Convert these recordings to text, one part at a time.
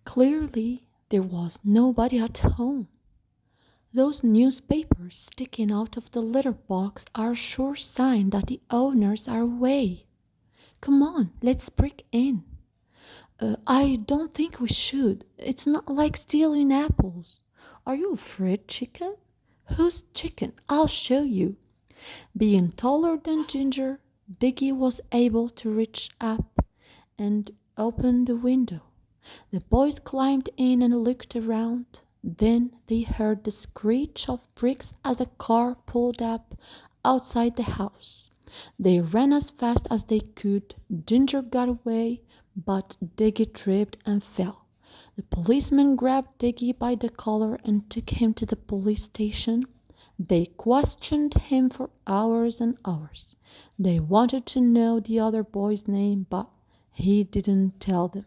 Clearly, there was nobody at home. Those newspapers sticking out of the litter box are a sure sign that the owners are away. Come on, let's break in. I don't think we should. It's not like stealing apples. Are you afraid, chicken? Who's chicken? I'll show you. Being taller than Ginger, Diggy was able to reach up and open the window. The boys climbed in and looked around. Then they heard the screech of bricks as a car pulled up outside the house. They ran as fast as they could. Ginger got away, but Diggy tripped and fell. The policeman grabbed Diggy by the collar and took him to the police station. They questioned him for hours and hours. They wanted to know the other boy's name, but he didn't tell them.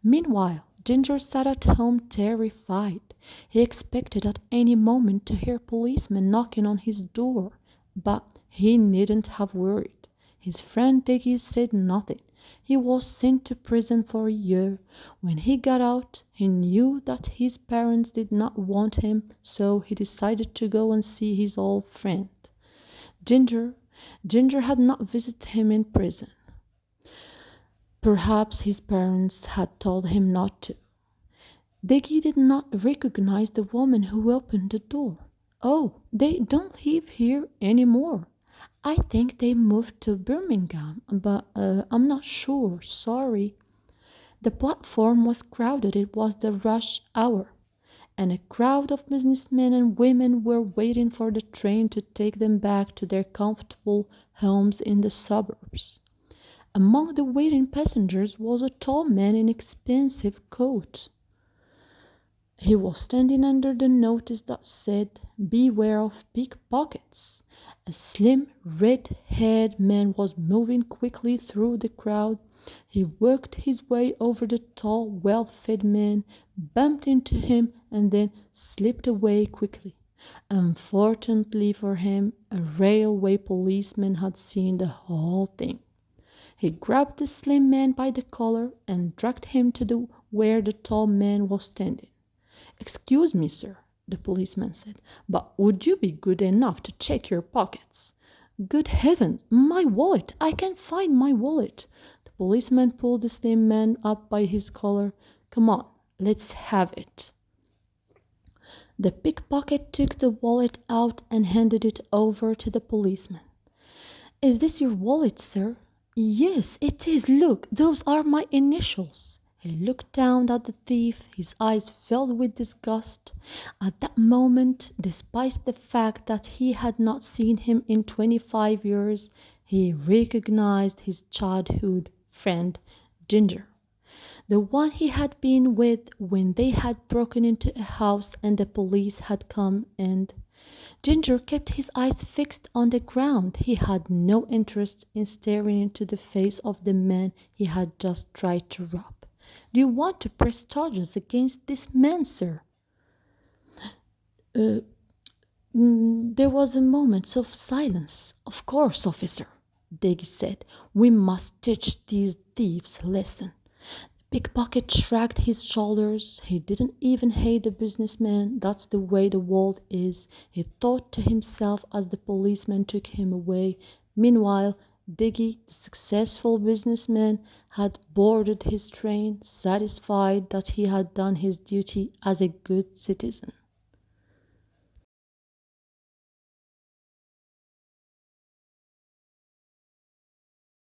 Meanwhile, Ginger sat at home terrified. He expected at any moment to hear policemen knocking on his door, but he needn't have worried. His friend Diggy said nothing. He was sent to prison for a year. When he got out, he knew that his parents did not want him, so he decided to go and see his old friend. Ginger. Ginger had not visited him in prison. Perhaps his parents had told him not to. Diggy did not recognize the woman who opened the door. Oh, they don't live here anymore. I think they moved to Birmingham, but I'm not sure. Sorry. The platform was crowded. It was the rush hour, and a crowd of businessmen and women were waiting for the train to take them back to their comfortable homes in the suburbs. Among the waiting passengers was a tall man in expensive coat. He was standing under the notice that said, "Beware of pickpockets." A slim, red-haired man was moving quickly through the crowd. He worked his way over the tall, well-fed man, bumped into him, and then slipped away quickly. Unfortunately for him, a railway policeman had seen the whole thing. He grabbed the slim man by the collar and dragged him to where the tall man was standing. "Excuse me, sir," the policeman said, "but would you be good enough to check your pockets?" "Good heavens, my wallet! I can't find my wallet." The policeman pulled the slim man up by his collar. "Come on, let's have it." The pickpocket took the wallet out and handed it over to the policeman. "Is this your wallet, sir?" "Yes, it is. Look, those are my initials." He looked down at the thief, his eyes filled with disgust. At that moment, despite the fact that he had not seen him in 25 years, he recognized his childhood friend, Ginger. The one he had been with when they had broken into a house and the police had come, and Ginger kept his eyes fixed on the ground. He had no interest in staring into the face of the man he had just tried to rob. "Do you want to press charges against this man, sir?" Uh, there was a moment of silence. "Of course, officer," Diggy said. "We must teach these thieves a lesson." Pickpocket shrugged his shoulders. He didn't even hate the businessman. "That's the way the world is," he thought to himself as the policeman took him away. Meanwhile, Diggy, the successful businessman, had boarded his train, satisfied that he had done his duty as a good citizen.